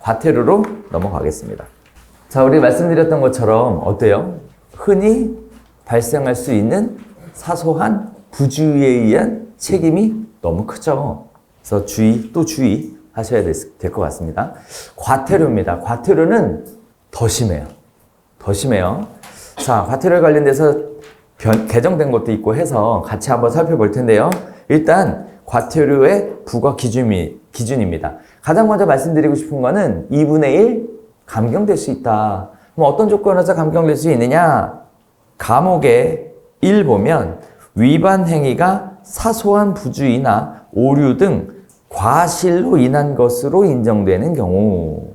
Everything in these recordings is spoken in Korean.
과태료로 넘어가겠습니다. 자, 우리 말씀드렸던 것처럼 어때요? 흔히 발생할 수 있는 사소한 부주의에 의한 책임이 너무 크죠. 그래서 주의하셔야 될 것 같습니다. 과태료입니다. 과태료는 더 심해요. 더 심해요. 자, 과태료에 관련돼서 개정된 것도 있고 해서 같이 한번 살펴볼 텐데요. 일단 과태료의 부과 기준입니다. 가장 먼저 말씀드리고 싶은 거는 2분의 1 감경될 수 있다. 그럼 어떤 조건에서 감경될 수 있느냐? 감옥에 1 보면 위반 행위가 사소한 부주의나 오류 등 과실로 인한 것으로 인정되는 경우,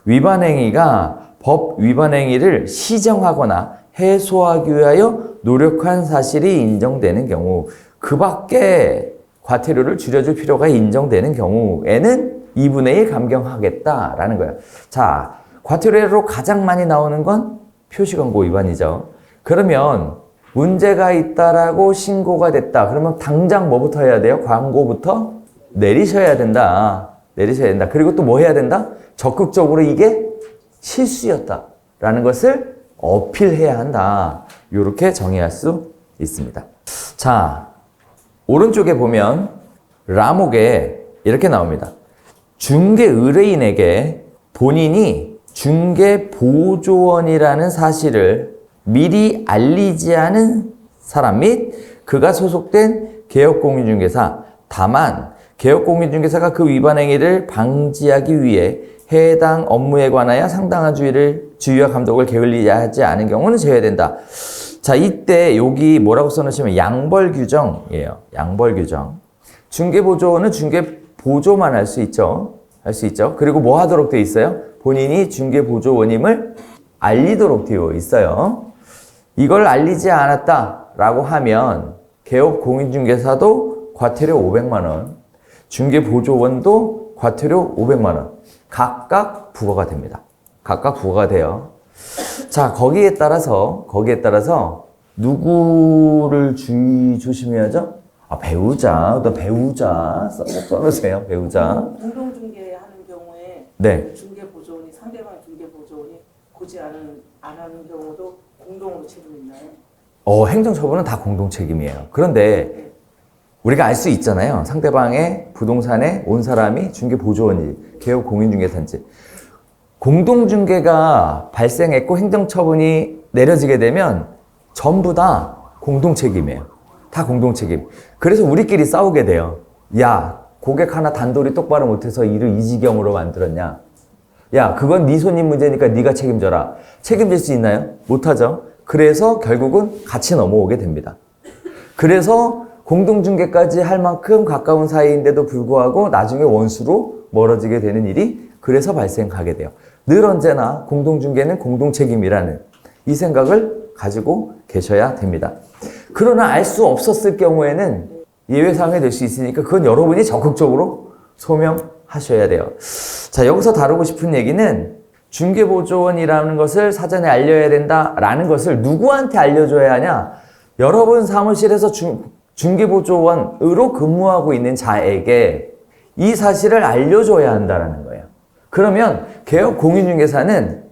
위반 행위가 법 위반 행위를 시정하거나 해소하기 위하여 노력한 사실이 인정되는 경우, 그 밖에 과태료를 줄여줄 필요가 인정되는 경우에는 2분의 1 감경하겠다라는 거예요. 자, 과태료로 가장 많이 나오는 건 표시광고 위반이죠. 그러면 문제가 있다라고 신고가 됐다. 그러면 당장 뭐부터 해야 돼요? 광고부터 내리셔야 된다. 내리셔야 된다. 그리고 또 뭐 해야 된다? 적극적으로 이게 실수였다라는 것을 어필해야 한다. 이렇게 정의할 수 있습니다. 자, 오른쪽에 보면 라목에 이렇게 나옵니다. 중개 의뢰인에게 본인이 중개 보조원이라는 사실을 미리 알리지 않은 사람 및 그가 소속된 개업공인중개사, 다만 개업공인중개사가 그 위반 행위를 방지하기 위해 해당 업무에 관하여 상당한 주의와 감독을 게을리하지 않은 경우는 제외된다. 자, 이때 여기 뭐라고 써놓으시면 양벌규정이에요. 양벌규정. 중개보조원은 중개보조만 할 수 있죠. 할 수 있죠. 그리고 뭐 하도록 되어 있어요? 본인이 중개보조원임을 알리도록 되어 있어요. 이걸 알리지 않았다라고 하면 개업공인중개사도 과태료 500만 원, 중개보조원도 과태료 500만 원 각각 부과가 됩니다. 각각 부과가 돼요. 자, 거기에 따라서 누구를 조심해야죠? 아, 배우자. 또 배우자. 써놓으세요. 배우자. 공동중개하는 경우에 네. 중개보조원이 상대방 중개보조원이 고지 안 하는 경우도 공동으로 책임이 있나요? 행정처분은 다 공동 책임이에요. 그런데 우리가 알 수 있잖아요. 상대방의 부동산에 온 사람이 중개보조원인지 개업공인중개사인지. 공동중개가 발생했고 행정처분이 내려지게 되면 전부 다 공동책임이에요. 다 공동책임. 그래서 우리끼리 싸우게 돼요. 야, 고객 하나 단돌이 똑바로 못해서 일을 이 지경으로 만들었냐. 야, 그건 네 손님 문제니까 네가 책임져라. 책임질 수 있나요? 못하죠. 그래서 결국은 같이 넘어오게 됩니다. 그래서 공동중개까지 할 만큼 가까운 사이인데도 불구하고 나중에 원수로 멀어지게 되는 일이 그래서 발생하게 돼요. 늘 언제나 공동중개는 공동책임이라는 이 생각을 가지고 계셔야 됩니다. 그러나 알 수 없었을 경우에는 예외사항이 될 수 있으니까 그건 여러분이 적극적으로 소명하셔야 돼요. 자, 여기서 다루고 싶은 얘기는 중개보조원이라는 것을 사전에 알려야 된다라는 것을 누구한테 알려줘야 하냐? 여러분 사무실에서 중개보조원으로 근무하고 있는 자에게 이 사실을 알려줘야 한다는 거예요. 그러면 개업공인중개사는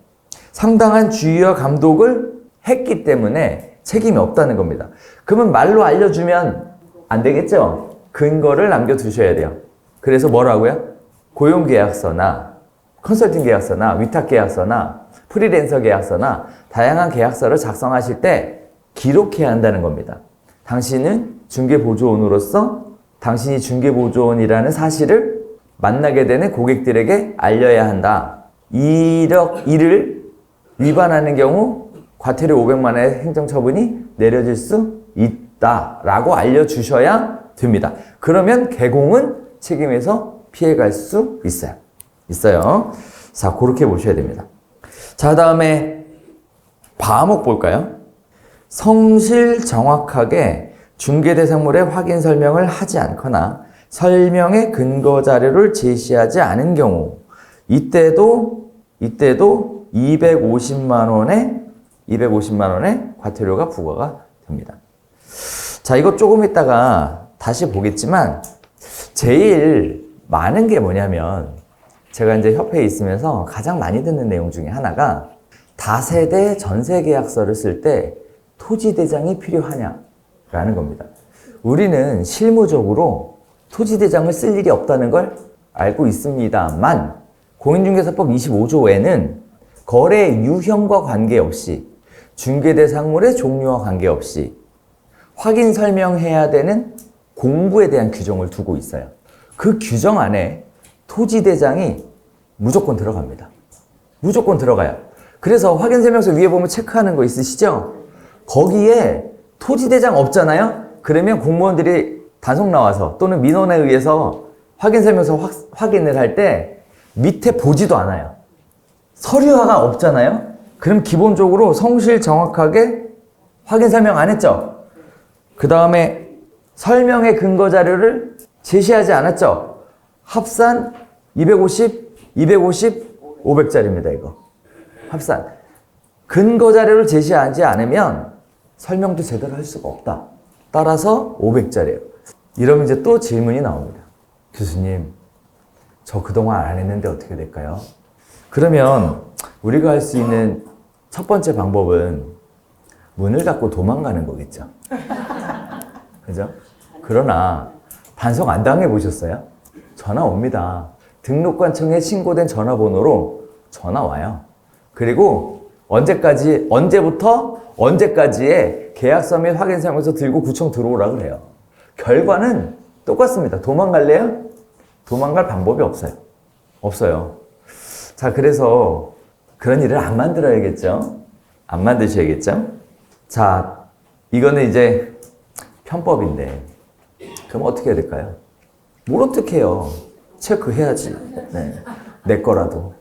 상당한 주의와 감독을 했기 때문에 책임이 없다는 겁니다. 그러면 말로 알려주면 안 되겠죠? 근거를 남겨두셔야 돼요. 그래서 뭐라고요? 고용계약서나 컨설팅 계약서나 위탁 계약서나 프리랜서 계약서나 다양한 계약서를 작성하실 때 기록해야 한다는 겁니다. 당신은 중개보조원으로서 당신이 중개보조원이라는 사실을 만나게 되는 고객들에게 알려야 한다. 이를 위반하는 경우 과태료 500만 원의 행정처분이 내려질 수 있다라고 알려주셔야 됩니다. 그러면 개공은 책임에서 피해갈 수 있어요. 자, 그렇게 보셔야 됩니다. 자, 다음에 바목 볼까요? 성실 정확하게 중개대상물의 확인 설명을 하지 않거나 설명의 근거 자료를 제시하지 않은 경우 이때도 250만 원의 과태료가 부과가 됩니다. 자, 이거 조금 이따가 다시 보겠지만 제일 많은 게 뭐냐면 제가 이제 협회에 있으면서 가장 많이 듣는 내용 중에 하나가 다세대 전세 계약서를 쓸 때 토지대장이 필요하냐라는 겁니다. 우리는 실무적으로 토지대장을 쓸 일이 없다는 걸 알고 있습니다만 공인중개사법 25조에는 거래 유형과 관계없이 중개대상물의 종류와 관계없이 확인 설명해야 되는 공부에 대한 규정을 두고 있어요. 그 규정 안에 토지대장이 무조건 들어갑니다. 무조건 들어가요. 그래서 확인설명서 위에 보면 체크하는 거 있으시죠? 거기에 토지대장 없잖아요? 그러면 공무원들이 단속 나와서 또는 민원에 의해서 확인설명서 확인을 할 때 밑에 보지도 않아요. 서류화가 없잖아요? 그럼 기본적으로 성실 정확하게 확인설명 안 했죠? 그 다음에 설명의 근거 자료를 제시하지 않았죠? 합산 250, 500짜리입니다, 이거. 합산. 근거 자료를 제시하지 않으면 설명도 제대로 할 수가 없다. 따라서 500짜리예요. 이러면 이제 또 질문이 나옵니다. 교수님, 저 그동안 안 했는데 어떻게 될까요? 그러면 우리가 할 수 있는 첫 번째 방법은 문을 닫고 도망가는 거겠죠. 그죠? 그러나 반성 안 당해 보셨어요? 전화 옵니다. 등록관청에 신고된 전화번호로 전화 와요. 그리고 언제부터 언제까지의 계약서 및 확인설명서 들고 구청 들어오라 그래요. 결과는 똑같습니다. 도망갈래요? 도망갈 방법이 없어요. 없어요. 자, 그래서 그런 일을 안 만들어야겠죠? 안 만드셔야겠죠? 자, 이거는 이제 편법인데 그럼 어떻게 해야 될까요? 뭘 어떻게 해요? 체크해야지. 네. 내 거라도.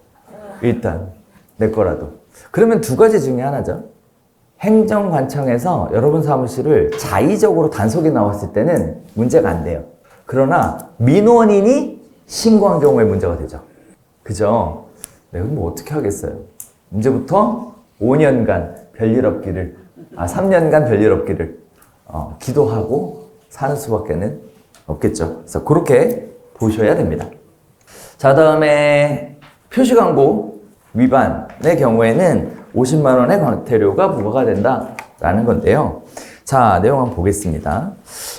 일단 내 거라도. 그러면 두 가지 중에 하나죠. 행정관청에서 여러분 사무실을 자의적으로 단속이 나왔을 때는 문제가 안 돼요. 그러나 민원인이 신고한 경우에 문제가 되죠. 그죠? 네, 그럼 뭐 어떻게 하겠어요? 이제부터 5년간 별일 없기를, 3년간 별일 없기를 기도하고 사는 수밖에는 없겠죠. 그래서 그렇게 보셔야 됩니다. 자, 다음에 표시광고 위반의 경우에는 50만 원의 과태료가 부과가 된다라는 건데요. 자, 내용 한번 보겠습니다.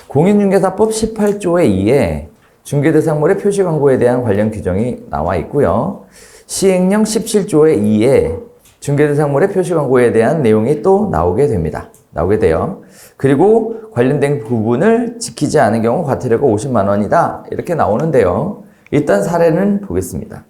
공인중개사법 18조에 2에 중개대상물의 표시광고에 대한 관련 규정이 나와 있고요. 시행령 17조에 2에 중개대상물의 표시광고에 대한 내용이 또 나오게 돼요. 그리고 관련된 부분을 지키지 않은 경우 과태료가 50만 원이다. 이렇게 나오는데요. 일단 사례는 보겠습니다.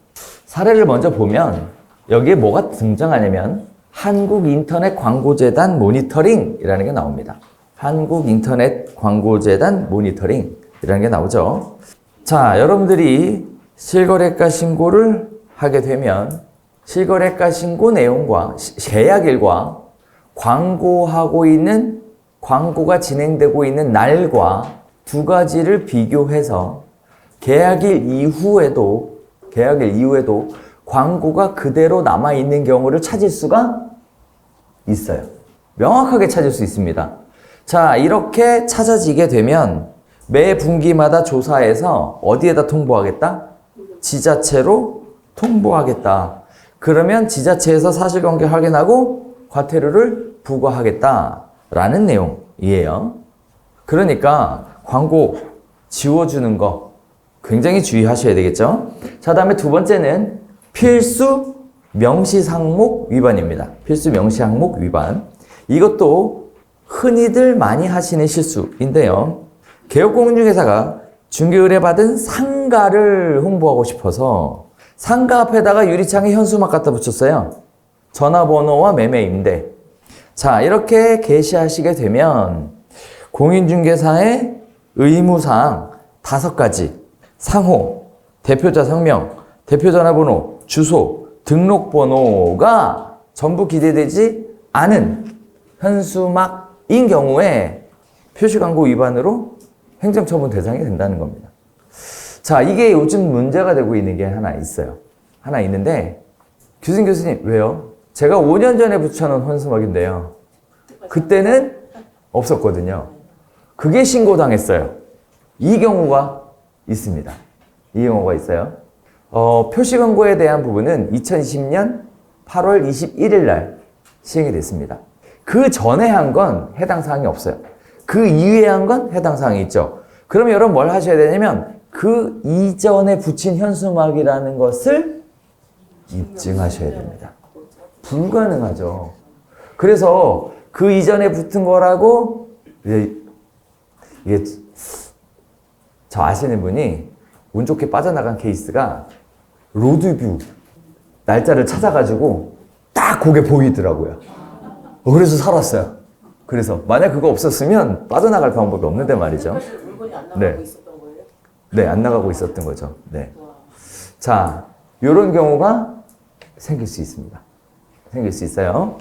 사례를 먼저 보면 여기에 뭐가 등장하냐면 한국인터넷광고재단 모니터링이라는 게 나옵니다. 한국인터넷광고재단 모니터링이라는 게 나오죠. 자, 여러분들이 실거래가 신고를 하게 되면 실거래가 신고 내용과 계약일과 광고가 진행되고 있는 날과 두 가지를 비교해서 계약일 이후에도 광고가 그대로 남아있는 경우를 찾을 수가 있어요. 명확하게 찾을 수 있습니다. 자, 이렇게 찾아지게 되면 매 분기마다 조사해서 어디에다 통보하겠다? 지자체로 통보하겠다. 그러면 지자체에서 사실관계 확인하고 과태료를 부과하겠다라는 내용이에요. 그러니까 광고 지워주는 거 굉장히 주의하셔야 되겠죠? 자, 다음에 두 번째는 필수 명시항목 위반입니다. 필수 명시항목 위반. 이것도 흔히들 많이 하시는 실수인데요. 개업공인중개사가 중개의뢰받은 상가를 홍보하고 싶어서 상가 앞에다가 유리창에 현수막 갖다 붙였어요. 전화번호와 매매임대. 자, 이렇게 게시하시게 되면 공인중개사의 의무사항 5가지, 상호, 대표자 성명, 대표 전화번호, 주소, 등록번호가 전부 기재되지 않은 현수막인 경우에 표시광고 위반으로 행정처분 대상이 된다는 겁니다. 자, 이게 요즘 문제가 되고 있는 게 하나 있어요. 하나 있는데, 교수님, 왜요? 제가 5년 전에 붙여놓은 현수막인데요. 그때는 없었거든요. 그게 신고당했어요. 이 경우가 있습니다. 이 경우가 있어요. 표시광고에 대한 부분은 2020년 8월 21일 날 시행이 됐습니다. 그 전에 한 건 해당 사항이 없어요. 그 이후에 한 건 해당 사항이 있죠. 그럼 여러분 뭘 하셔야 되냐면 그 이전에 붙인 현수막이라는 것을 입증하셔야 됩니다. 불가능하죠. 그래서 그 이전에 붙은 거라고 이게 저 아시는 분이 운 좋게 빠져나간 케이스가 로드뷰 날짜를 찾아가지고 딱 그게 보이더라고요. 그래서 살았어요. 그래서 만약 그거 없었으면 빠져나갈 방법이 없는데 말이죠. 물건이 안 나가고 네. 있었던 거예요? 네, 안 나가고 있었던 거죠. 네. 자, 이런 경우가 생길 수 있습니다. 생길 수 있어요.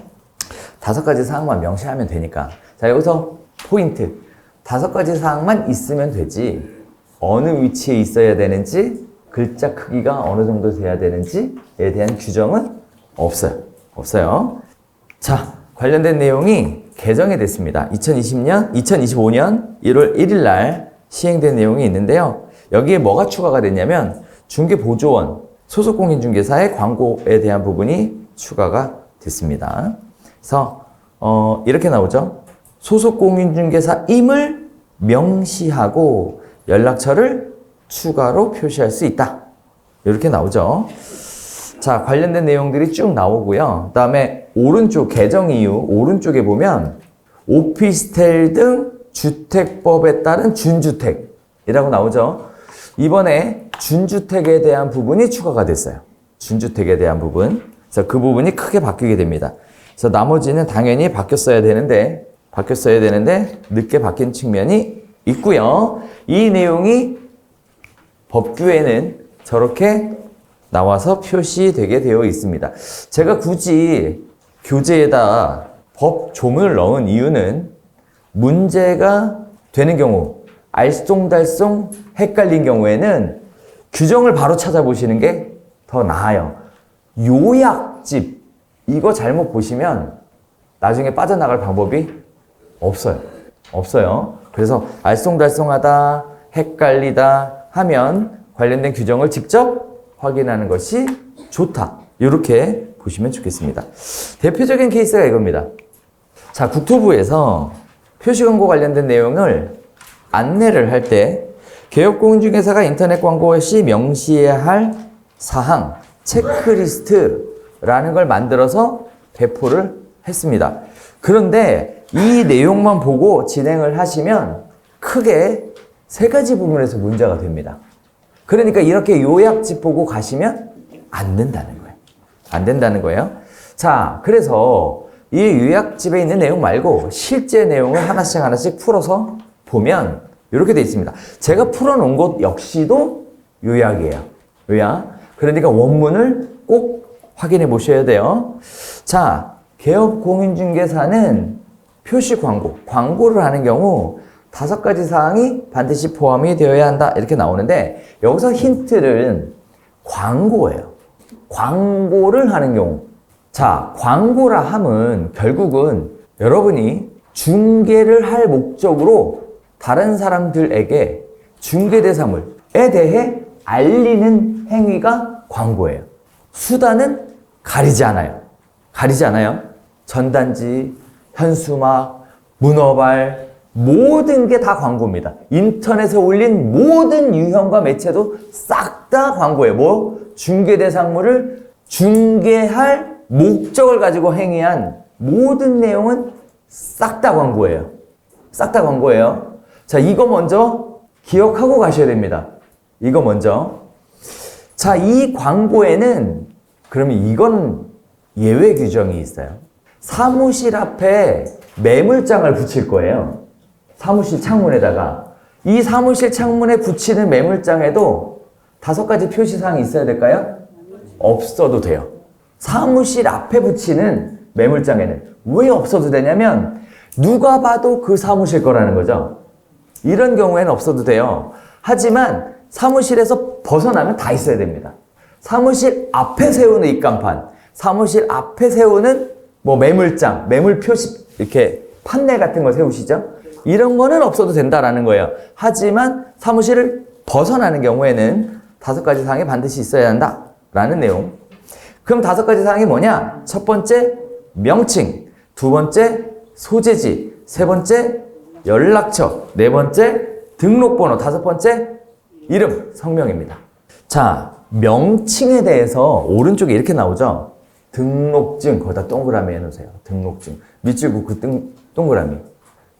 5가지 사항만 명시하면 되니까. 자, 여기서 포인트. 5가지 사항만 있으면 되지. 어느 위치에 있어야 되는지, 글자 크기가 어느 정도 돼야 되는지에 대한 규정은 없어요. 없어요. 자, 관련된 내용이 개정이 됐습니다. 2025년 1월 1일 날 시행된 내용이 있는데요. 여기에 뭐가 추가가 됐냐면 중개보조원, 소속공인중개사의 광고에 대한 부분이 추가가 됐습니다. 그래서 이렇게 나오죠. 소속공인중개사임을 명시하고 연락처를 추가로 표시할 수 있다. 이렇게 나오죠. 자, 관련된 내용들이 쭉 나오고요. 그 다음에 오른쪽 개정 이후 오른쪽에 보면 오피스텔 등 주택법에 따른 준주택이라고 나오죠. 이번에 준주택에 대한 부분이 추가가 됐어요. 준주택에 대한 부분. 그래서 그 부분이 크게 바뀌게 됩니다. 그래서 나머지는 당연히 바뀌었어야 되는데 늦게 바뀐 측면이 있고요. 이 내용이 법규에는 저렇게 나와서 표시되게 되어 있습니다. 제가 굳이 교재에다 법 조문을 넣은 이유는 문제가 되는 경우, 알쏭달쏭 헷갈린 경우에는 규정을 바로 찾아보시는 게 더 나아요. 요약집, 이거 잘못 보시면 나중에 빠져나갈 방법이 없어요. 없어요. 그래서 알쏭달쏭하다, 헷갈리다 하면 관련된 규정을 직접 확인하는 것이 좋다. 이렇게 보시면 좋겠습니다. 대표적인 케이스가 이겁니다. 자, 국토부에서 표시광고 관련된 내용을 안내를 할 때 개업공인중개사가 인터넷 광고 시 명시해야 할 사항, 체크리스트라는 걸 만들어서 배포를 했습니다. 그런데 이 내용만 보고 진행을 하시면 크게 3가지 부분에서 문제가 됩니다. 그러니까 이렇게 요약집 보고 가시면 안 된다는 거예요. 안 된다는 거예요. 자, 그래서 이 요약집에 있는 내용 말고 실제 내용을 하나씩 풀어서 보면 이렇게 돼 있습니다. 제가 풀어놓은 것 역시도 요약이에요. 요약. 그러니까 원문을 꼭 확인해 보셔야 돼요. 자, 개업공인중개사는 표시 광고를 하는 경우 5가지 사항이 반드시 포함이 되어야 한다. 이렇게 나오는데 여기서 힌트는 광고예요. 광고를 하는 경우. 자, 광고라 함은 결국은 여러분이 중개를 할 목적으로 다른 사람들에게 중개대상물에 대해 알리는 행위가 광고예요. 수단은 가리지 않아요. 가리지 않아요. 전단지, 현수막, 문어발, 모든 게 다 광고입니다. 인터넷에 올린 모든 유형과 매체도 싹 다 광고예요. 뭐? 중개대상물을 중개할 목적을 가지고 행위한 모든 내용은 싹 다 광고예요. 싹 다 광고예요. 자, 이거 먼저 기억하고 가셔야 됩니다. 이거 먼저. 자, 이 광고에는 그러면 이건 예외 규정이 있어요. 사무실 앞에 매물장을 붙일 거예요. 사무실 창문에다가. 이 사무실 창문에 붙이는 매물장에도 5가지 표시사항이 있어야 될까요? 없어도 돼요. 사무실 앞에 붙이는 매물장에는 왜 없어도 되냐면 누가 봐도 그 사무실 거라는 거죠. 이런 경우에는 없어도 돼요. 하지만 사무실에서 벗어나면 다 있어야 됩니다. 사무실 앞에 세우는 입간판, 사무실 앞에 세우는 뭐 매물장, 매물 표시, 이렇게 판넬 같은 거 세우시죠? 이런 거는 없어도 된다라는 거예요. 하지만 사무실을 벗어나는 경우에는 5가지 사항이 반드시 있어야 한다 라는 내용. 그럼 5가지 사항이 뭐냐? 첫 번째 명칭, 두 번째 소재지, 세 번째 연락처, 네 번째 등록번호, 다섯 번째 이름, 성명입니다. 자, 명칭에 대해서 오른쪽에 이렇게 나오죠. 등록증, 거기다 동그라미 해놓으세요. 등록증. 밑줄 긋고 동그라미.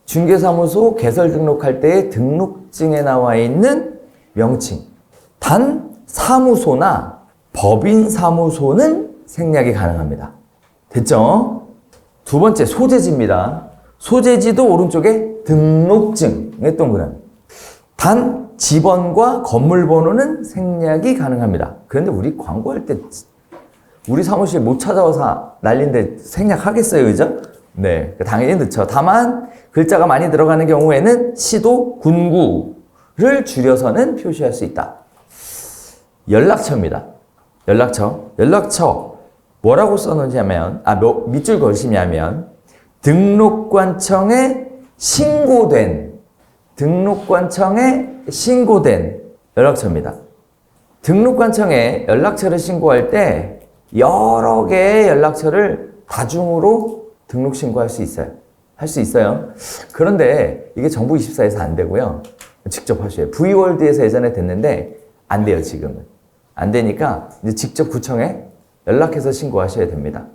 중개사무소 개설 등록할 때의 등록증에 나와 있는 명칭. 단 사무소나 법인사무소는 생략이 가능합니다. 됐죠? 두 번째 소재지입니다. 소재지도 오른쪽에 등록증의 동그라미. 단 집원과 건물 번호는 생략이 가능합니다. 그런데 우리 광고할 때 우리 사무실 못 찾아와서 난리인데 생략하겠어요, 그죠? 네, 당연히 넣죠. 다만 글자가 많이 들어가는 경우에는 시도, 군구를 줄여서는 표시할 수 있다. 연락처입니다. 연락처 뭐라고 써놓냐면 밑줄 그으시냐면 등록관청에 신고된 연락처입니다. 등록관청에 연락처를 신고할 때 여러 개의 연락처를 다중으로 등록 신고할 수 있어요. 할 수 있어요. 그런데 이게 정부24에서 안 되고요. 직접 하셔요. V월드에서 예전에 됐는데 안 돼요, 지금은. 안 되니까 이제 직접 구청에 연락해서 신고하셔야 됩니다.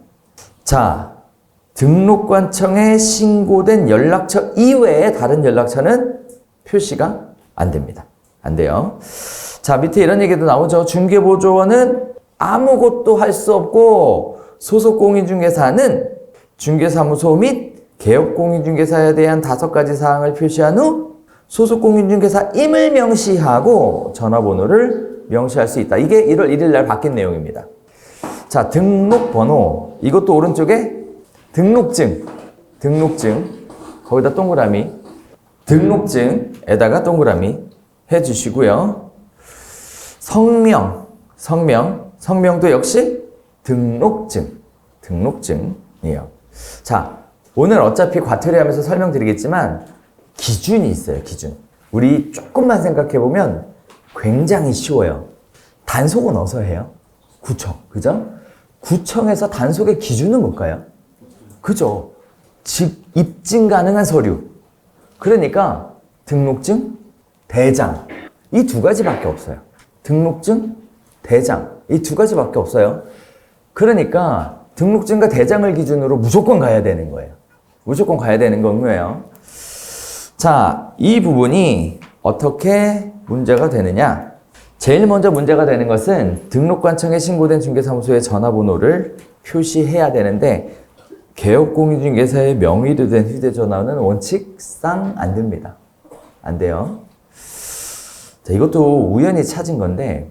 자, 등록관청에 신고된 연락처 이외에 다른 연락처는 표시가 안 됩니다. 안 돼요. 자, 밑에 이런 얘기도 나오죠. 중개보조원은 아무것도 할 수 없고 소속공인중개사는 중개사무소 및 개업공인중개사에 대한 5가지 사항을 표시한 후 소속공인중개사임을 명시하고 전화번호를 명시할 수 있다. 이게 1월 1일 날 바뀐 내용입니다. 자, 등록번호. 이것도 오른쪽에 등록증. 거기다 동그라미. 등록증에다가 동그라미 해주시고요. 성명도 역시 등록증이에요. 자, 오늘 어차피 과태료 하면서 설명드리겠지만 기준이 있어요, 기준. 우리 조금만 생각해보면 굉장히 쉬워요. 단속은 어디서 해요? 구청, 그죠? 구청에서 단속의 기준은 뭘까요? 그죠? 즉, 입증 가능한 서류. 그러니까 등록증, 대장. 이 2가지밖에 없어요. 등록증, 대장. 이 2가지밖에 없어요. 그러니까 등록증과 대장을 기준으로 무조건 가야 되는 거예요. 무조건 가야 되는 거예요. 자, 이 부분이 어떻게 문제가 되느냐? 제일 먼저 문제가 되는 것은 등록관청에 신고된 중개사무소의 전화번호를 표시해야 되는데 개업공인중개사의 명의로 된 휴대전화는 원칙상 안 됩니다. 안 돼요. 자, 이것도 우연히 찾은 건데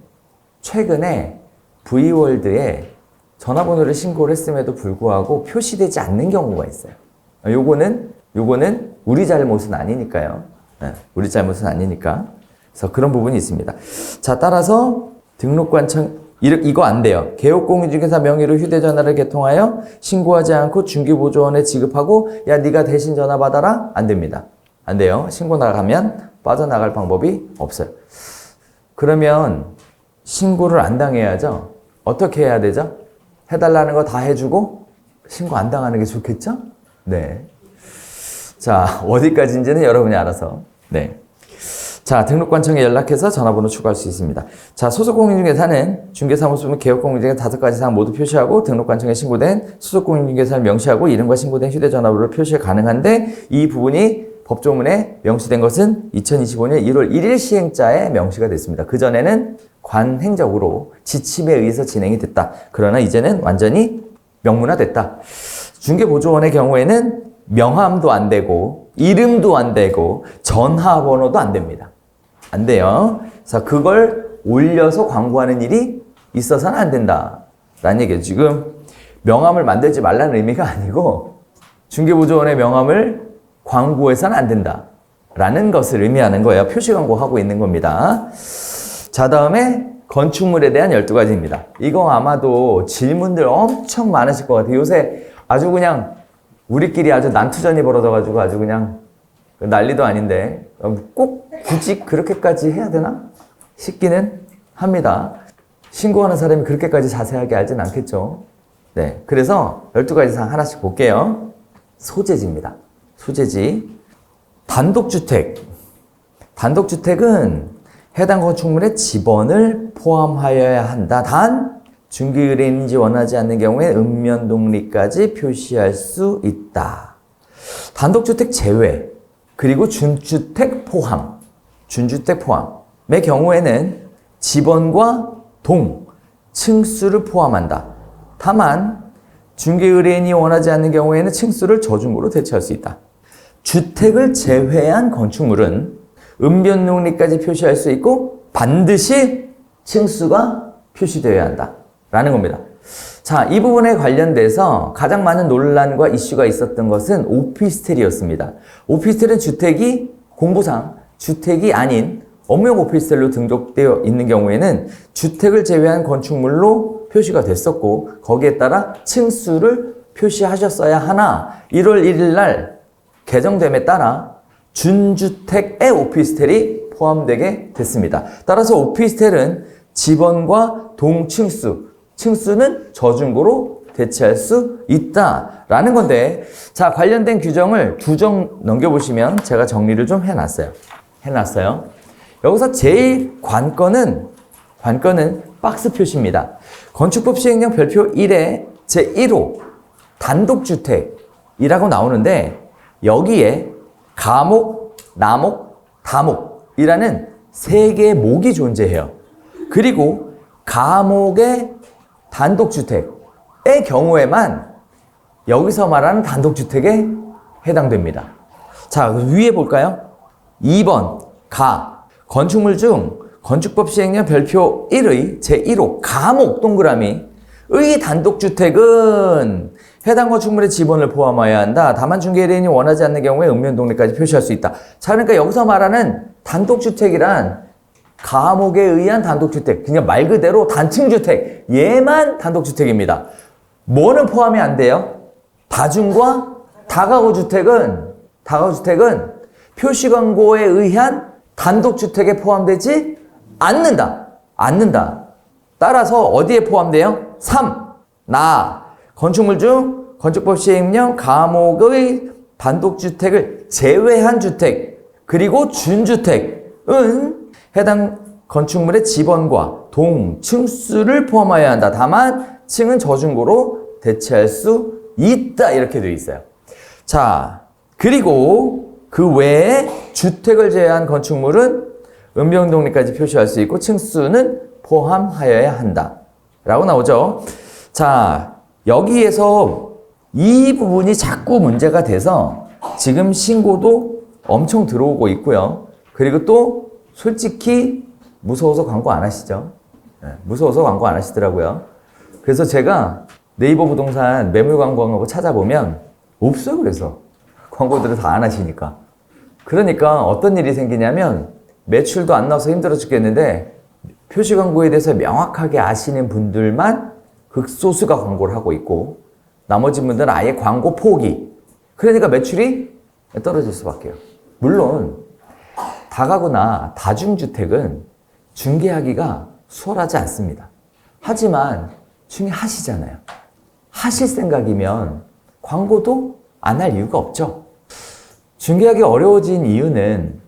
최근에 V월드에 전화번호를 신고를 했음에도 불구하고 표시되지 않는 경우가 있어요. 요거는 우리 잘못은 아니니까요. 네, 우리 잘못은 아니니까. 그래서 그런 부분이 있습니다. 자, 따라서 등록관청 이거 안 돼요. 개업공인중개사 명의로 휴대전화를 개통하여 신고하지 않고 중개보조원에 지급하고 야 네가 대신 전화 받아라? 안 됩니다. 안 돼요. 신고 나가면 빠져나갈 방법이 없어요. 그러면 신고를 안 당해야죠. 어떻게 해야 되죠? 해달라는 거 다 해주고 신고 안 당하는 게 좋겠죠? 네. 자, 어디까지인지는 여러분이 알아서. 네. 자, 등록관청에 연락해서 전화번호 추가할 수 있습니다. 자, 소속공인중개사는 중개사무소 및 개업공인중개사 5가지 사항 모두 표시하고 등록관청에 신고된 소속공인중개사를 명시하고 이름과 신고된 휴대전화번호를 표시 가능한데 이 부분이 법조문에 명시된 것은 2025년 1월 1일 시행자에 명시가 됐습니다. 그전에는 관행적으로 지침에 의해서 진행이 됐다. 그러나 이제는 완전히 명문화됐다. 중개보조원의 경우에는 명함도 안 되고 이름도 안 되고 전화번호도 안 됩니다. 안 돼요. 그래서 그걸 올려서 광고하는 일이 있어서는 안 된다. 라는 얘기예요. 지금 명함을 만들지 말라는 의미가 아니고 중개보조원의 명함을 광고해서는 안 된다. 라는 것을 의미하는 거예요. 표시 광고하고 있는 겁니다. 자, 다음에 건축물에 대한 12가지입니다. 이거 아마도 질문들 엄청 많으실 것 같아요. 요새 아주 그냥 우리끼리 아주 난투전이 벌어져가지고 아주 그냥 난리도 아닌데 꼭 굳이 그렇게까지 해야 되나 싶기는 합니다. 신고하는 사람이 그렇게까지 자세하게 알진 않겠죠. 네. 그래서 12가지 사항 하나씩 볼게요. 소재지입니다. 소재지. 단독주택. 단독주택은 해당 건축물의 지번을 포함하여야 한다. 단, 중개의뢰인인지 원하지 않는 경우에 읍면동리까지 표시할 수 있다. 단독주택 제외, 그리고 준주택 포함. 준주택 포함의 경우에는 지번과 동, 층수를 포함한다. 다만 중개의뢰인이 원하지 않는 경우에는 층수를 저중고로 대체할 수 있다. 주택을 제외한 건축물은 읍면동리까지 표시할 수 있고 반드시 층수가 표시되어야 한다. 라는 겁니다. 자, 이 부분에 관련돼서 가장 많은 논란과 이슈가 있었던 것은 오피스텔이었습니다. 오피스텔은 주택이 공부상 주택이 아닌 업무용 오피스텔로 등록되어 있는 경우에는 주택을 제외한 건축물로 표시가 됐었고 거기에 따라 층수를 표시하셨어야 하나 1월 1일 날 개정됨에 따라 준주택의 오피스텔이 포함되게 됐습니다. 따라서 오피스텔은 지번과 동층수, 층수는 저중고로 대체할 수 있다라는 건데 자 관련된 규정을 두 정 넘겨보시면 제가 정리를 좀 해놨어요. 여기서 제일 관건은 박스 표시입니다. 건축법 시행령 별표 1의 제1호 단독주택이라고 나오는데 여기에 가목, 나목, 다목이라는 세 개의 목이 존재해요. 그리고 가목의 단독주택의 경우에만 여기서 말하는 단독주택에 해당됩니다. 자, 위에 볼까요? 2번 가 건축물 중 건축법 시행령 별표 1의 제1호 가목 동그라미의 단독주택은 해당 건축물의 지번을 포함해야 한다. 다만 중개의뢰인이 원하지 않는 경우에 읍면동리까지 표시할 수 있다. 자, 그러니까 여기서 말하는 단독주택이란 가목에 의한 단독주택, 그냥 말 그대로 단층주택, 얘만 단독주택입니다. 뭐는 포함이 안 돼요? 다중과 다가구주택은 표시광고에 의한 단독주택에 포함되지 않는다. 따라서 어디에 포함돼요? 3. 건축물 중 건축법 시행령 가목의 단독주택을 제외한 주택, 그리고 준주택은 해당 건축물의 지번과 동, 층수를 포함해야 한다. 다만 층은 저중고로 대체할 수 있다. 이렇게 되어 있어요. 자, 그리고 그 외에 주택을 제외한 건축물은 읍면동리까지 표시할 수 있고 층수는 포함하여야 한다. 라고 나오죠. 자, 여기에서 이 부분이 자꾸 문제가 돼서 지금 신고도 엄청 들어오고 있고요. 그리고 또 솔직히 무서워서 광고 안 하시죠? 네, 무서워서 광고 안 하시더라고요. 그래서 제가 네이버 부동산 매물 광고하고 찾아보면 없어요. 그래서 광고들을 다 안 하시니까. 그러니까 어떤 일이 생기냐면 매출도 안 나와서 힘들어 죽겠는데 표시 광고에 대해서 명확하게 아시는 분들만 극소수가 광고를 하고 있고 나머지 분들은 아예 광고 포기. 그러니까 매출이 떨어질 수밖에요. 물론 다가구나 다중주택은 중개하기가 수월하지 않습니다. 하지만 중개하시잖아요. 하실 생각이면 광고도 안 할 이유가 없죠. 중개하기 어려워진 이유는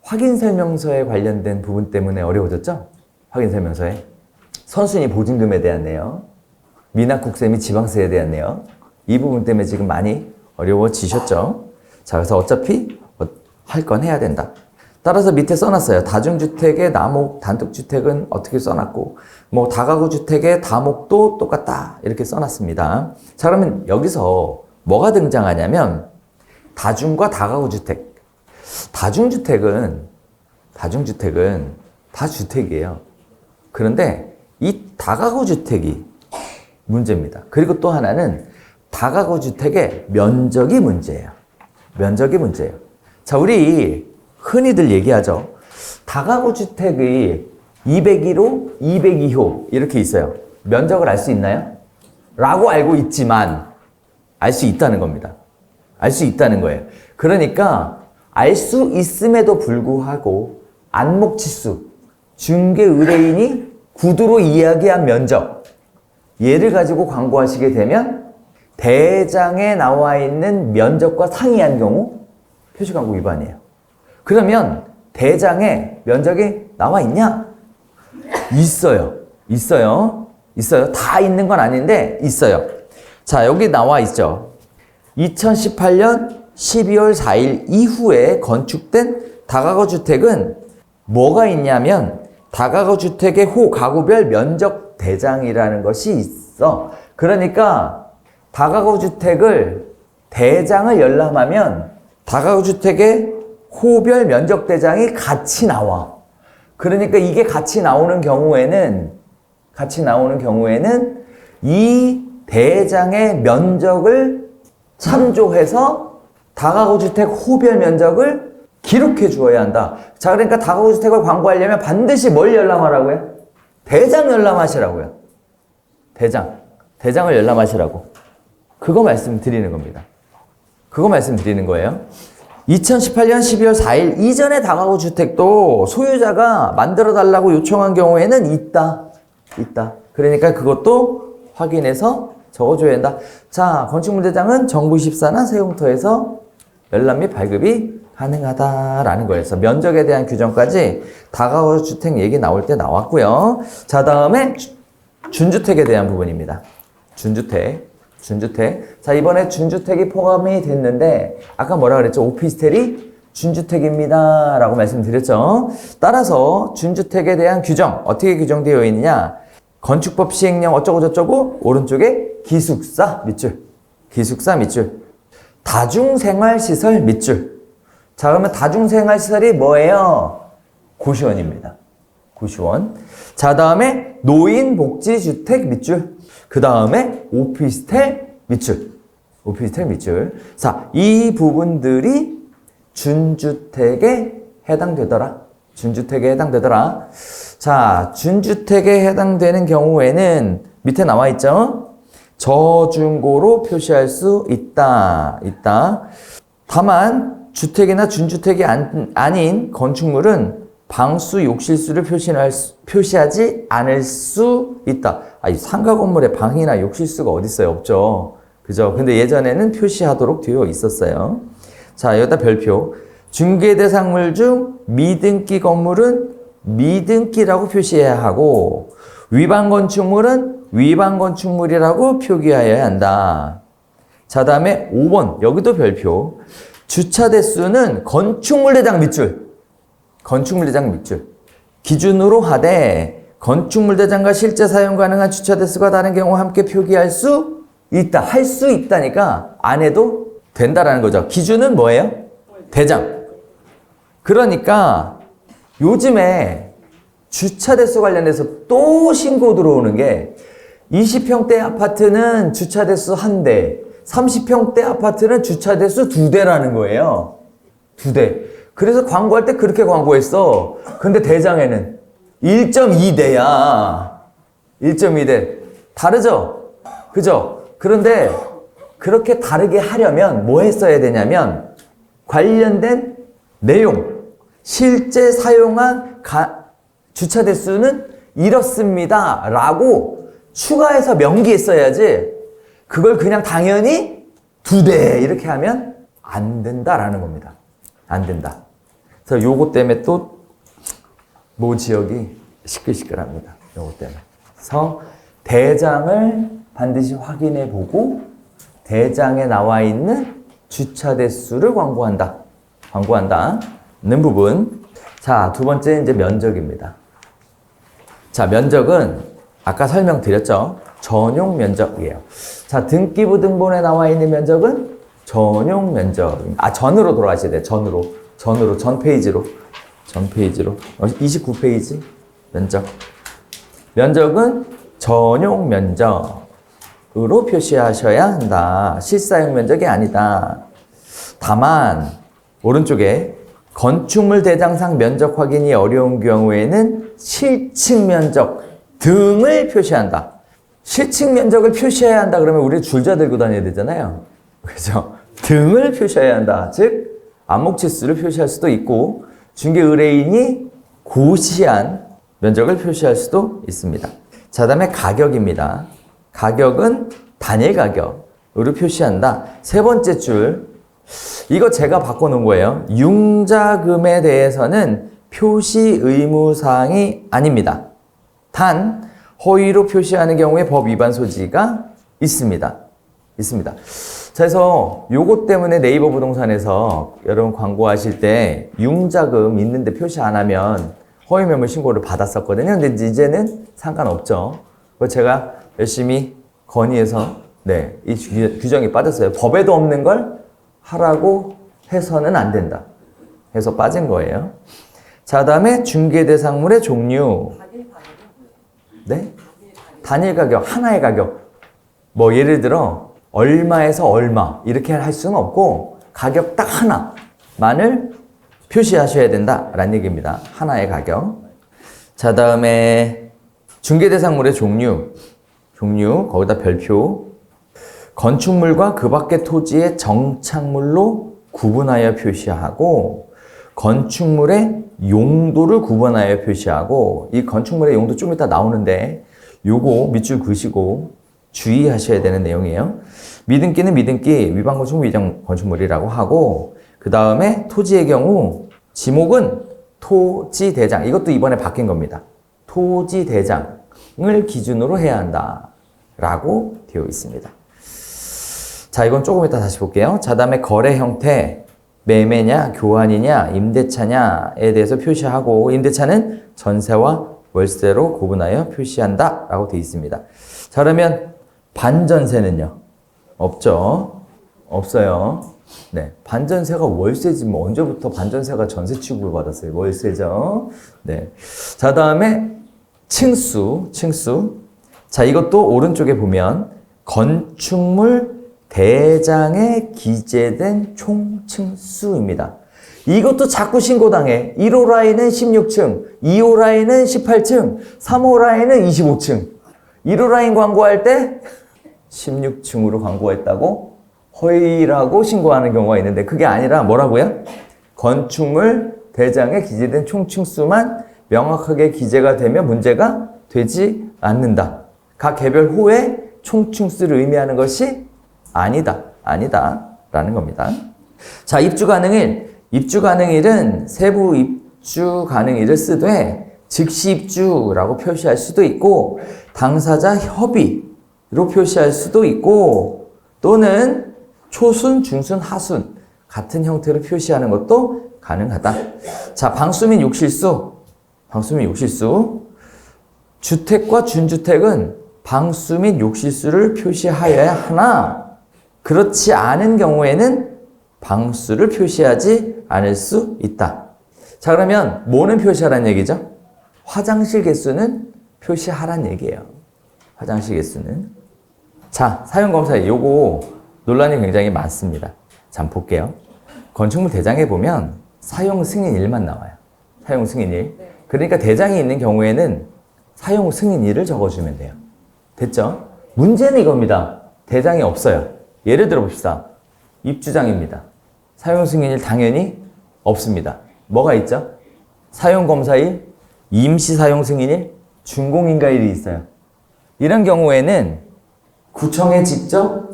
확인설명서에 관련된 부분 때문에 어려워졌죠. 확인설명서에 선순위 보증금에 대한 내용, 미납국세 및 지방세에 대한 내용, 이 부분 때문에 지금 많이 어려워지셨죠. 자, 그래서 어차피 할 건 해야 된다. 따라서 밑에 써놨어요. 다중주택의 나목, 단독주택은 어떻게 써놨고, 뭐 다가구 주택의 다목도 똑같다. 이렇게 써놨습니다. 자, 그러면 여기서 뭐가 등장하냐면 다중과 다가구 주택. 다중주택은 다 주택이에요. 그런데 이 다가구 주택이 문제입니다. 그리고 또 하나는 다가구 주택의 면적이 문제예요. 자, 우리 흔히들 얘기하죠. 다가구 주택의 201호, 202호 이렇게 있어요. 면적을 알 수 있나요? 라고 알고 있지만 알 수 있다는 겁니다. 알 수 있다는 거예요. 그러니까 알 수 있음에도 불구하고 안목치수, 중개 의뢰인이 구두로 이야기한 면적, 얘를 가지고 광고하시게 되면 대장에 나와 있는 면적과 상이한 경우 표시광고 위반이에요. 그러면 대장에 면적이 나와 있냐? 있어요. 있어요. 있어요. 다 있는 건 아닌데 있어요. 자, 여기 나와 있죠. 2018년 12월 4일 이후에 건축된 다가구 주택은 뭐가 있냐면 다가구 주택의 호 가구별 면적 대장이라는 것이 있어. 그러니까 다가구 주택을 대장을 열람하면 다가구 주택의 호별 면적 대장이 같이 나와. 그러니까 이게 같이 나오는 경우에는 이 대장의 면적을 참조해서 다가구 주택 호별 면적을 기록해 주어야 한다. 자, 그러니까 다가구 주택을 광고하려면 반드시 뭘 열람하라고요? 대장 열람하시라고요. 대장을 열람하시라고. 그거 말씀드리는 겁니다. 그거 말씀드리는 거예요. 2018년 12월 4일 이전의 다가구 주택도 소유자가 만들어 달라고 요청한 경우에는 있다. 그러니까 그것도 확인해서 적어줘야 한다. 자, 건축물대장은 정부24나 세움터에서 열람 및 발급이 가능하다라는 거예요. 그래서 면적에 대한 규정까지 다가구 주택 얘기 나올 때 나왔고요. 자, 다음에 준주택에 대한 부분입니다. 준주택. 자, 이번에 준주택이 포함이 됐는데 아까 뭐라 그랬죠? 오피스텔이 준주택입니다 라고 말씀드렸죠. 따라서 준주택에 대한 규정 어떻게 규정되어 있느냐? 건축법 시행령 어쩌고저쩌고 오른쪽에 기숙사 밑줄 다중생활시설 밑줄. 자, 그러면 다중생활시설이 뭐예요? 고시원입니다. 고시원. 자, 다음에 노인복지주택 밑줄. 그 다음에 오피스텔 밑줄. 자, 이 부분들이 준주택에 해당되더라. 자, 준주택에 해당되는 경우에는 밑에 나와 있죠? 저중고로 표시할 수 있다. 다만 주택이나 준주택이 아닌 건축물은 방수, 욕실수를 표시하지 않을 수 있다. 이 상가 건물에 방이나 욕실수가 어디 있어요? 없죠. 그죠? 근데 예전에는 표시하도록 되어 있었어요. 자, 여기다 별표. 중개 대상물 중 미등기 건물은 미등기라고 표시해야 하고 위반 건축물은 위반 건축물이라고 표기하여야 한다. 자, 다음에 5번. 여기도 별표. 주차 대수는 건축물 대장 밑줄. 기준으로 하되 건축물 대장과 실제 사용 가능한 주차 대수가 다른 경우 함께 표기할 수 있다. 할 수 있다니까 안 해도 된다라는 거죠. 기준은 뭐예요? 대장. 그러니까 요즘에 주차 대수 관련해서 또 신고 들어오는 게 20평대 아파트는 주차 대수 1대, 30평대 아파트는 주차 대수 2대라는 거예요. 2대. 그래서 광고할 때 그렇게 광고했어. 근데 대장에는 1.2대야. 1.2대. 다르죠? 그죠? 그런데 그렇게 다르게 하려면 뭐 했어야 되냐면 관련된 내용, 실제 사용한 주차 대수는 이렇습니다 라고 추가해서 명기했어야지 그걸 그냥 당연히 2대 이렇게 하면 안 된다라는 겁니다. 안 된다. 그래서 요거 때문에 또 모 지역이 시끌시끌합니다. 요거 때문에. 그래서 대장을 반드시 확인해 보고 대장에 나와 있는 주차 대수를 광고한다는 부분. 자, 두 번째 이제 면적입니다. 자, 면적은 아까 설명드렸죠. 전용 면적이에요. 자, 등기부 등본에 나와 있는 면적은 전용 면적. 전으로 돌아가셔야 돼요. 전으로, 전 페이지로. 29페이지 면적. 면적은 전용 면적으로 표시하셔야 한다. 실사용 면적이 아니다. 다만 오른쪽에 건축물 대장상 면적 확인이 어려운 경우에는 실측 면적 등을 표시한다. 실측 면적을 표시해야 한다 그러면 우리 줄자 들고 다녀야 되잖아요. 그죠? 등을 표시해야 한다. 즉 안목치수를 표시할 수도 있고 중개 의뢰인이 고시한 면적을 표시할 수도 있습니다. 자, 다음에 가격입니다. 가격은 단일 가격으로 표시한다. 세 번째 줄, 이거 제가 바꿔놓은 거예요. 융자금에 대해서는 표시 의무사항이 아닙니다. 단 허위로 표시하는 경우에 법 위반 소지가 있습니다. 자, 그래서 요것 때문에 네이버 부동산에서 여러분 광고하실 때 융자금 있는데 표시 안 하면 허위 매물 신고를 받았었거든요. 근데 이제는 상관없죠. 제가 열심히 건의해서 이 규정이 빠졌어요. 법에도 없는 걸 하라고 해서는 안 된다. 해서 빠진 거예요. 자, 다음에 중개대상물의 종류. 네? 단일 가격, 하나의 가격. 뭐 예를 들어 얼마에서 얼마 이렇게 할 수는 없고 가격 딱 하나만을 표시하셔야 된다라는 얘기입니다. 하나의 가격. 자, 다음에 중개대상물의 종류, 거기다 별표. 건축물과 그 밖의 토지의 정착물로 구분하여 표시하고 건축물의 용도를 구분하여 표시하고 이 건축물의 용도 좀 이따 나오는데 요거 밑줄 그으시고 주의하셔야 되는 내용이에요. 미등기는 미등기, 위반 건축물, 위장 건축물이라고 하고 그 다음에 토지의 경우 지목은 토지대장, 이것도 이번에 바뀐 겁니다. 토지대장을 기준으로 해야 한다 라고 되어 있습니다. 자, 이건 조금 이따 다시 볼게요. 자, 다음에 거래 형태, 매매냐, 교환이냐, 임대차냐에 대해서 표시하고 임대차는 전세와 월세로 구분하여 표시한다 라고 되어 있습니다. 자, 그러면 반전세는요? 없죠? 없어요. 네, 반전세가 월세지 뭐 언제부터 반전세가 전세 취급을 받았어요? 월세죠. 네. 자, 다음에 층수. 자, 이것도 오른쪽에 보면 건축물 대장에 기재된 총층수입니다. 이것도 자꾸 신고당해. 1호 라인은 16층, 2호 라인은 18층, 3호 라인은 25층. 1호 라인 광고할 때 16층으로 광고했다고 허위라고 신고하는 경우가 있는데 그게 아니라 뭐라고요? 건축물 대장에 기재된 총층수만 명확하게 기재가 되면 문제가 되지 않는다. 각 개별 호의 총층수를 의미하는 것이 아니다 라는 겁니다. 자, 입주 가능일은 세부 입주 가능일을 쓰되 즉시 입주라고 표시할 수도 있고 당사자 협의로 표시할 수도 있고 또는 초순, 중순, 하순 같은 형태로 표시하는 것도 가능하다. 자, 방수 및 욕실수. 주택과 준주택은 방수 및 욕실수를 표시하여야 하나 그렇지 않은 경우에는 방수를 표시하지 않을 수 있다. 자, 그러면 뭐는 표시하라는 얘기죠? 화장실 개수는 표시하라는 얘기예요. 화장실 개수는. 자, 사용검사에 요거 논란이 굉장히 많습니다. 자, 한번 볼게요. 건축물 대장에 보면 사용 승인일만 나와요. 사용 승인일. 그러니까 대장이 있는 경우에는 사용 승인일을 적어주면 돼요. 됐죠? 문제는 이겁니다. 대장이 없어요. 예를 들어 봅시다. 입주장입니다. 사용 승인일 당연히 없습니다. 뭐가 있죠? 사용검사일, 임시 사용 승인일, 준공인가일이 있어요. 이런 경우에는 구청에 직접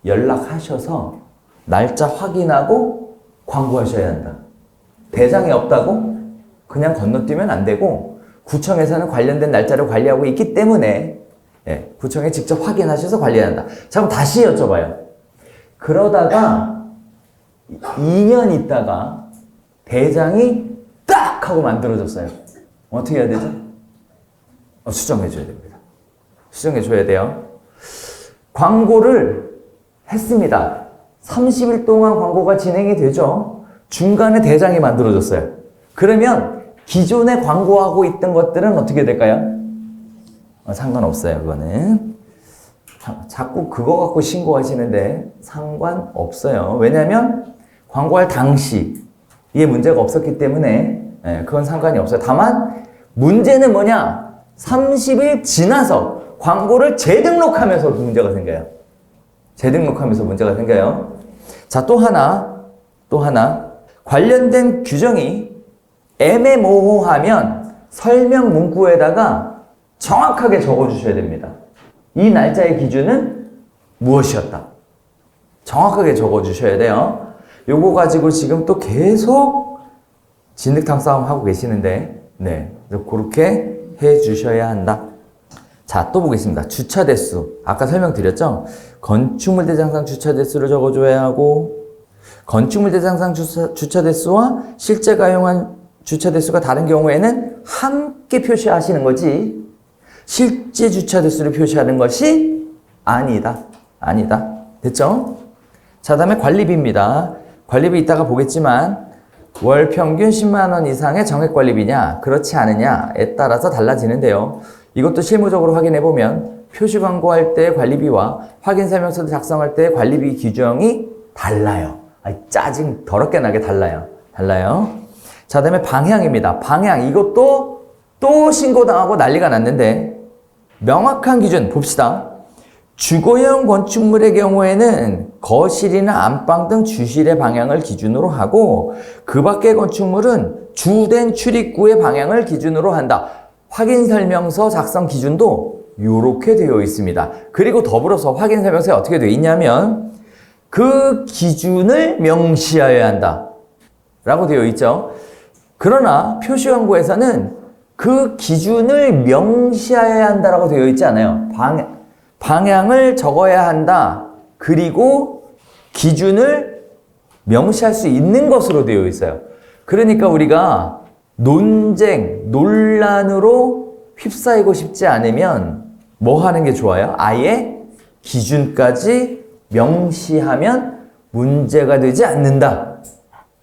연락하셔서 날짜 확인하고 광고하셔야 한다. 대장이 없다고 그냥 건너뛰면 안 되고 구청에서는 관련된 날짜를 관리하고 있기 때문에 구청에 직접 확인하셔서 관리해야 한다. 자, 그럼 다시 여쭤봐요. 그러다가 2년 있다가 대장이 딱 하고 만들어졌어요. 어떻게 해야 되죠? 수정해줘야 됩니다. 수정해줘야 돼요. 광고를 했습니다. 30일 동안 광고가 진행이 되죠. 중간에 대장이 만들어졌어요. 그러면 기존에 광고하고 있던 것들은 어떻게 될까요? 상관없어요. 그거는. 자꾸 그거 갖고 신고하시는데 상관없어요. 왜냐하면 광고할 당시 이게 문제가 없었기 때문에 그건 상관이 없어요. 다만 문제는 뭐냐? 30일 지나서 광고를 재등록하면서 문제가 생겨요. 재등록하면서 문제가 생겨요. 자, 또 하나 관련된 규정이 애매모호하면 설명 문구에다가 정확하게 적어주셔야 됩니다. 이 날짜의 기준은 무엇이었다. 정확하게 적어주셔야 돼요. 요거 가지고 지금 또 계속 진득탕 싸움 하고 계시는데, 네. 그렇게 해 주셔야 한다. 자, 또 보겠습니다. 주차 대수. 아까 설명드렸죠? 건축물 대장상 주차 대수를 적어줘야 하고, 건축물 대장상 주차 대수와 실제 가용한 주차 대수가 다른 경우에는 함께 표시하시는 거지, 실제 주차 대수를 표시하는 것이 아니다. 아니다. 됐죠? 자, 다음에 관리비입니다. 관리비 이따가 보겠지만, 월 평균 10만 원 이상의 정액 관리비냐, 그렇지 않으냐에 따라서 달라지는데요. 이것도 실무적으로 확인해 보면 표시 광고할 때 관리비와 확인 설명서를 작성할 때 관리비 규정이 달라요. 짜증 더럽게 나게 달라요. 자, 다음에 방향입니다. 방향, 이것도 또 신고당하고 난리가 났는데, 명확한 기준 봅시다. 주거용 건축물의 경우에는 거실이나 안방 등 주실의 방향을 기준으로 하고, 그 밖의 건축물은 주된 출입구의 방향을 기준으로 한다. 확인 설명서 작성 기준도 이렇게 되어 있습니다. 그리고 더불어서 확인 설명서에 어떻게 되어 있냐면, 그 기준을 명시하여야 한다 라고 되어 있죠. 그러나 표시 광고에서는 그 기준을 명시하여야 한다라고 되어 있지 않아요. 방향을 적어야 한다. 그리고 기준을 명시할 수 있는 것으로 되어 있어요. 그러니까 우리가 논쟁, 논란으로 휩싸이고 싶지 않으면 뭐 하는 게 좋아요? 아예 기준까지 명시하면 문제가 되지 않는다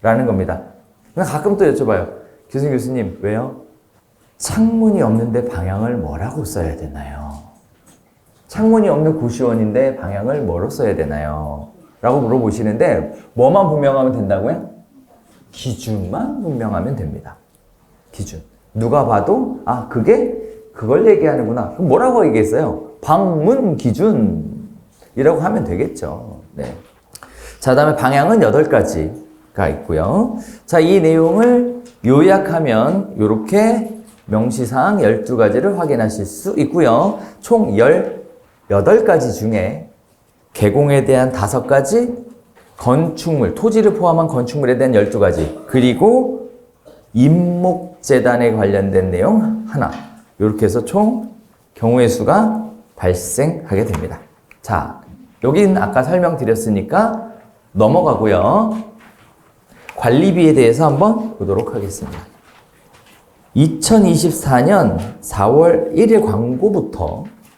라는 겁니다. 가끔 또 여쭤봐요. 교수님 왜요? 창문이 없는데 방향을 뭐라고 써야 되나요? 창문이 없는 고시원인데 방향을 뭐로 써야 되나요? 라고 물어보시는데, 뭐만 분명하면 된다고요? 기준만 분명하면 됩니다. 기준. 누가 봐도 그걸 얘기하는구나. 그럼 뭐라고 얘기했어요? 방문 기준이라고 하면 되겠죠. 네. 자, 다음에 방향은 8가지가 있고요. 자, 이 내용을 요약하면 이렇게 명시사항 12가지를 확인하실 수 있고요. 총 18가지 중에 개공에 대한 5가지, 건축물, 토지를 포함한 건축물에 대한 12가지, 그리고 임목재단에 관련된 내용 하나, 이렇게 해서 총 경우의 수가 발생하게 됩니다. 자, 여긴 아까 설명드렸으니까 넘어가고요. 관리비에 대해서 한번 보도록 하겠습니다. 2024년 4월 1일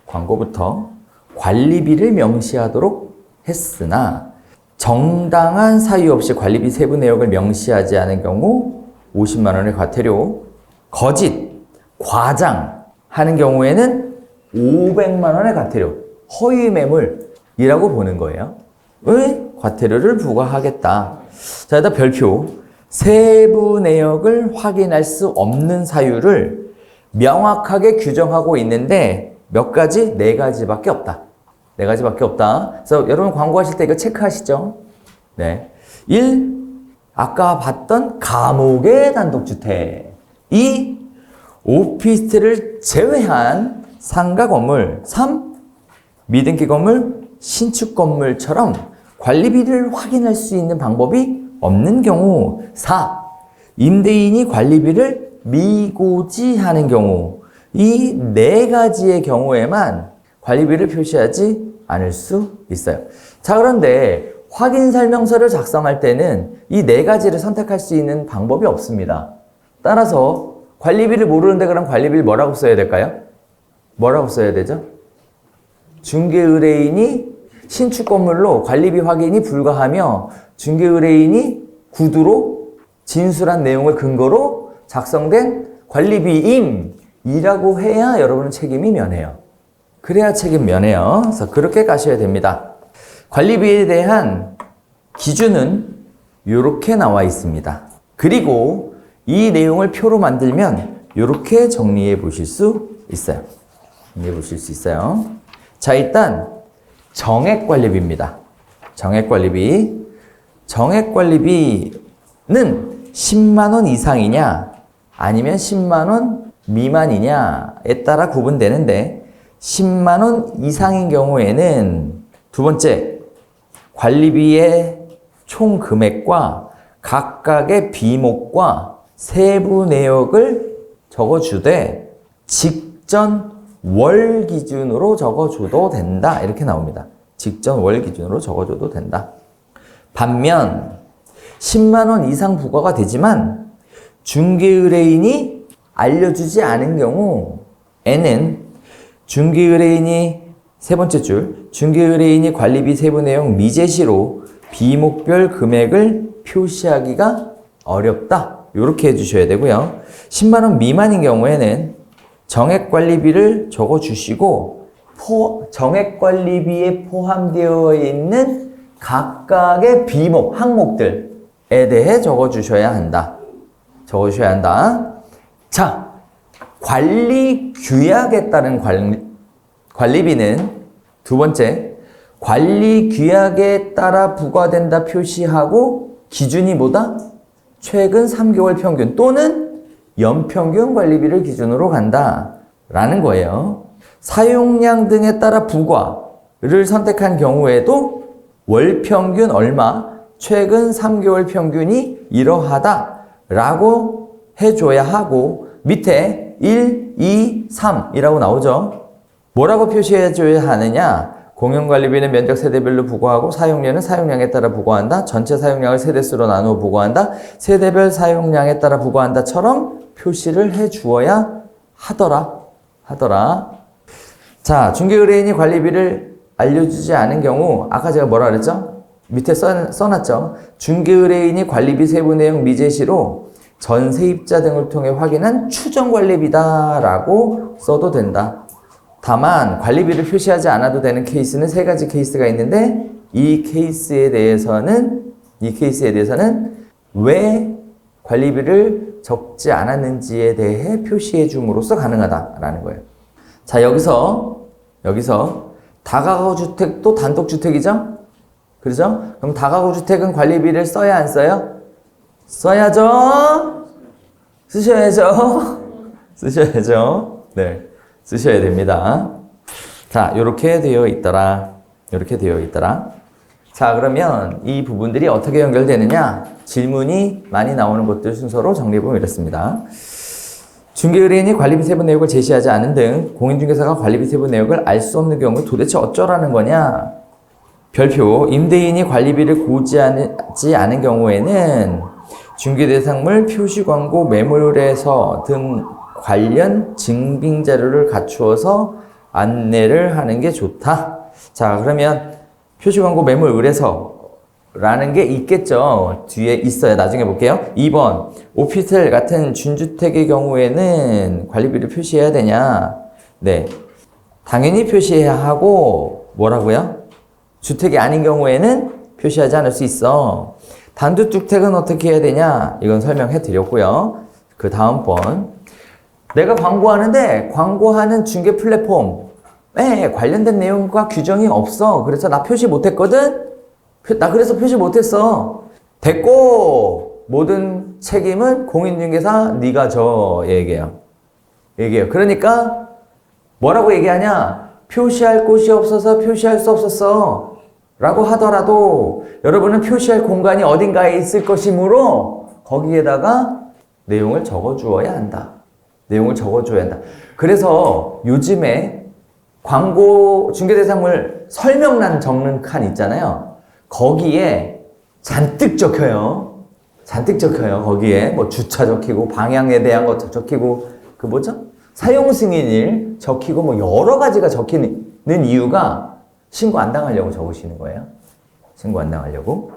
광고부터 관리비를 명시하도록 했으나 정당한 사유 없이 관리비 세부 내역을 명시하지 않은 경우 50만 원의 과태료, 거짓, 과장하는 경우에는 500만 원의 과태료, 허위 매물이라고 보는 거예요. 의 과태료를 부과하겠다. 자, 일단 별표. 세부 내역을 확인할 수 없는 사유를 명확하게 규정하고 있는데 몇 가지? 4가지밖에 없다. 4가지밖에 없다. 그래서 여러분 광고하실 때 이거 체크하시죠? 네. 1. 아까 봤던 감옥의 단독주택. 2. 오피스텔을 제외한 상가 건물. 3. 미등기 건물, 신축 건물처럼 관리비를 확인할 수 있는 방법이 없는 경우. 4. 임대인이 관리비를 미고지하는 경우. 이 4가지의 경우에만 관리비를 표시하지 않을 수 있어요. 자, 그런데 확인 설명서를 작성할 때는 이 4가지를 선택할 수 있는 방법이 없습니다. 따라서 관리비를 모르는데 그럼 관리비를 뭐라고 써야 될까요? 뭐라고 써야 되죠? 중개의뢰인이 신축 건물로 관리비 확인이 불가하며 중개의뢰인이 구두로 진술한 내용을 근거로 작성된 관리비임이라고 해야 여러분은 책임이 면해요. 그래야 책임 면해요. 그래서 그렇게 가셔야 됩니다. 관리비에 대한 기준은 이렇게 나와 있습니다. 그리고 이 내용을 표로 만들면 이렇게 정리해 보실 수 있어요. 자, 일단 정액관리비입니다. 정액관리비는 10만 원 이상이냐 아니면 10만 원 미만이냐에 따라 구분되는데 10만 원 이상인 경우에는 두 번째, 관리비의 총 금액과 각각의 비목과 세부 내역을 적어주되 직전 월 기준으로 적어줘도 된다. 이렇게 나옵니다. 직전 월 기준으로 적어줘도 된다. 반면 10만 원 이상 부과가 되지만 중개의뢰인이 알려주지 않은 경우에는 중개의뢰인이 세 번째 줄, 중개의뢰인이 관리비 세부 내용 미제시로 비목별 금액을 표시하기가 어렵다. 이렇게 해주셔야 되고요. 10만 원 미만인 경우에는 정액관리비를 적어주시고 정액관리비에 포함되어 있는 각각의 비목, 항목들에 대해 적어주셔야 한다. 적어주셔야 한다. 자, 관리규약에 따른 관리비는 두 번째, 관리규약에 따라 부과된다 표시하고 기준이 뭐다? 최근 3개월 평균 또는 연평균 관리비를 기준으로 간다 라는 거예요. 사용량 등에 따라 부과를 선택한 경우에도 월평균 얼마, 최근 3개월 평균이 이러하다 라고 해줘야 하고 밑에 1, 2, 3이라고 나오죠. 뭐라고 표시해줘야 하느냐? 공용관리비는 면적 세대별로 부과하고 사용량은 사용량에 따라 부과한다. 전체 사용량을 세대수로 나누어 부과한다. 세대별 사용량에 따라 부과한다처럼 표시를 해주어야 하더라. 자, 중개의뢰인이 관리비를 알려주지 않은 경우 아까 제가 뭐라 그랬죠? 밑에 써놨죠. 중개의뢰인이 관리비 세부 내용 미제시로 전 세입자 등을 통해 확인한 추정관리비다라고 써도 된다. 다만 관리비를 표시하지 않아도 되는 케이스는 세 가지 케이스가 있는데 이 케이스에 대해서는 왜 관리비를 적지 않았는지에 대해 표시해 줌으로써 가능하다라는 거예요. 자, 여기서 다가구 주택도 단독 주택이죠? 그렇죠? 그럼 다가구 주택은 관리비를 써야 안 써요? 써야죠? 쓰셔야죠? 네. 쓰셔야 됩니다. 자, 요렇게 되어 있더라. 자, 그러면 이 부분들이 어떻게 연결되느냐? 질문이 많이 나오는 것들 순서로 정리해보면 이렇습니다. 중개의뢰인이 관리비 세부 내역을 제시하지 않은 등 공인중개사가 관리비 세부 내역을 알 수 없는 경우 도대체 어쩌라는 거냐? 별표, 임대인이 관리비를 고지하지 않은 경우에는 중개대상물, 표시광고, 매물에서 등 관련 증빙자료를 갖추어서 안내를 하는 게 좋다. 자, 그러면 표시광고, 매물, 의뢰서라는 게 있겠죠. 뒤에 있어요. 나중에 볼게요. 2번, 오피스텔 같은 준주택의 경우에는 관리비를 표시해야 되냐? 네, 당연히 표시해야 하고 뭐라고요? 주택이 아닌 경우에는 표시하지 않을 수 있어. 단독주택은 어떻게 해야 되냐? 이건 설명해 드렸고요. 그 다음 번, 내가 광고하는데 광고하는 중개 플랫폼에 관련된 내용과 규정이 없어. 그래서 나 표시 못했거든? 나 그래서 표시 못했어. 됐고 모든 책임은 공인중개사 네가 져 얘기해요. 그러니까 뭐라고 얘기하냐? 표시할 곳이 없어서 표시할 수 없었어 라고 하더라도 여러분은 표시할 공간이 어딘가에 있을 것이므로 거기에다가 내용을 적어주어야 한다. 그래서 요즘에 광고 중개대상물 설명란 적는 칸 있잖아요. 거기에 잔뜩 적혀요. 거기에 뭐 주차 적히고 방향에 대한 것 적히고 그 뭐죠? 사용 승인일 적히고 뭐 여러 가지가 적히는 이유가 신고 안 당하려고 적으시는 거예요. 신고 안 당하려고.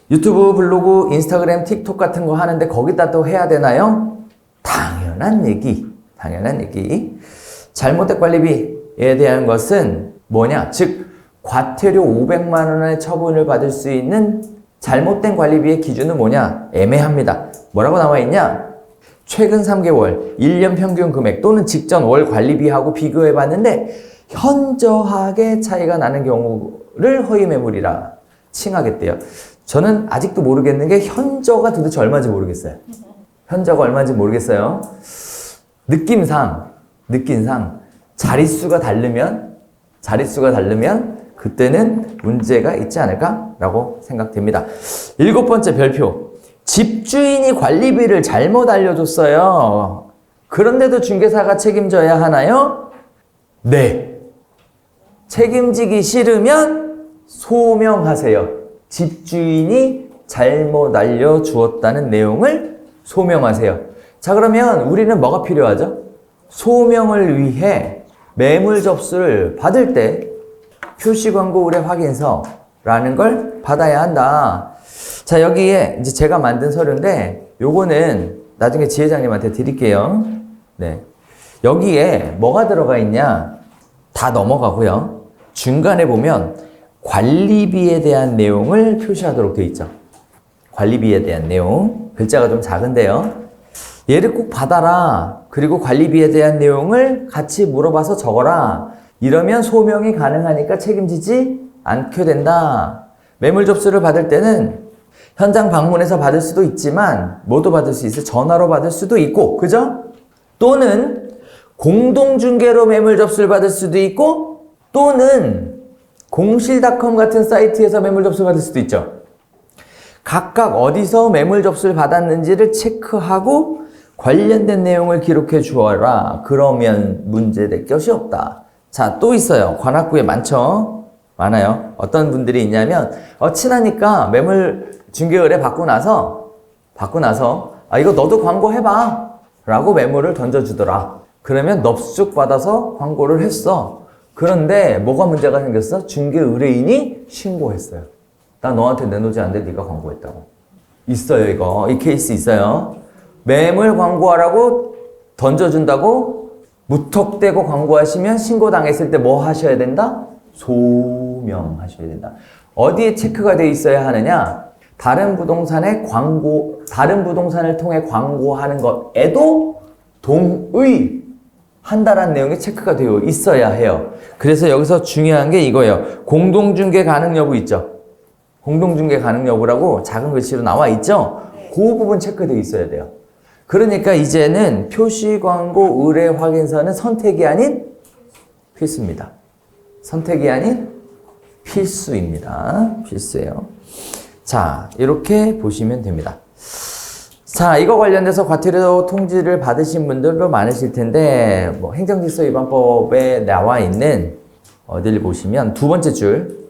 유튜브, 블로그, 인스타그램, 틱톡 같은 거 하는데 거기다 또 해야 되나요? 당연한 얘기. 잘못된 관리비에 대한 것은 뭐냐? 즉 과태료 500만 원의 처분을 받을 수 있는 잘못된 관리비의 기준은 뭐냐? 애매합니다. 뭐라고 나와 있냐? 최근 3개월, 1년 평균 금액 또는 직전 월 관리비하고 비교해 봤는데 현저하게 차이가 나는 경우를 허위 매물이라 칭하겠대요. 저는 아직도 모르겠는 게 현저가 도대체 얼마인지 모르겠어요. 느낌상 자릿수가 다르면 그때는 문제가 있지 않을까라고 생각됩니다. 7번째 별표. 집주인이 관리비를 잘못 알려줬어요. 그런데도 중개사가 책임져야 하나요? 네. 책임지기 싫으면 소명하세요. 집주인이 잘못 알려주었다는 내용을 소명하세요. 자, 그러면 우리는 뭐가 필요하죠? 소명을 위해 매물 접수를 받을 때 표시광고 의뢰 확인서라는 걸 받아야 한다. 자, 여기에 이제 제가 만든 서류인데 요거는 나중에 지회장님한테 드릴게요. 네. 여기에 뭐가 들어가 있냐? 다 넘어가고요. 중간에 보면 관리비에 대한 내용을 표시하도록 되어 있죠. 관리비에 대한 내용. 글자가 좀 작은데요. 얘를 꼭 받아라. 그리고 관리비에 대한 내용을 같이 물어봐서 적어라. 이러면 소명이 가능하니까 책임지지 않게 된다. 매물 접수를 받을 때는 현장 방문해서 받을 수도 있지만 뭐도 받을 수 있어? 전화로 받을 수도 있고, 그죠? 또는 공동중개로 매물 접수를 받을 수도 있고, 또는 공실닷컴 같은 사이트에서 매물 접수를 받을 수도 있죠. 각각 어디서 매물 접수를 받았는지를 체크하고 관련된 내용을 기록해 주어라. 그러면 문제될 것이 없다. 자, 또 있어요. 관악구에 많아요. 어떤 분들이 있냐면 친하니까 매물 중개 의뢰 받고 나서 이거 너도 광고해봐 라고 매물을 던져주더라. 그러면 넙죽 받아서 광고를 했어. 그런데 뭐가 문제가 생겼어? 중개 의뢰인이 신고했어요. 나 너한테 내놓지 않는데 네가 광고했다고. 있어요. 이거 이 케이스 있어요. 매물 광고하라고 던져준다고 무턱대고 광고하시면 신고당했을 때 뭐 하셔야 된다? 소명하셔야 된다. 어디에 체크가 돼 있어야 하느냐? 다른 부동산을 통해 광고하는 것에도 동의한다라는 내용이 체크가 되어 있어야 해요. 그래서 여기서 중요한 게 이거예요. 공동중개 가능 여부 있죠? 공동중개 가능 여부라고 작은 글씨로 나와 있죠? 그 부분 체크되어 있어야 돼요. 그러니까 이제는 표시광고 의뢰 확인서는 선택이 아닌 필수입니다. 선택이 아닌 필수입니다. 필수예요. 자, 이렇게 보시면 됩니다. 자, 이거 관련돼서 과태료 통지를 받으신 분들도 많으실 텐데, 행정질서위반법에 나와 있는, 어디를 보시면, 두 번째 줄,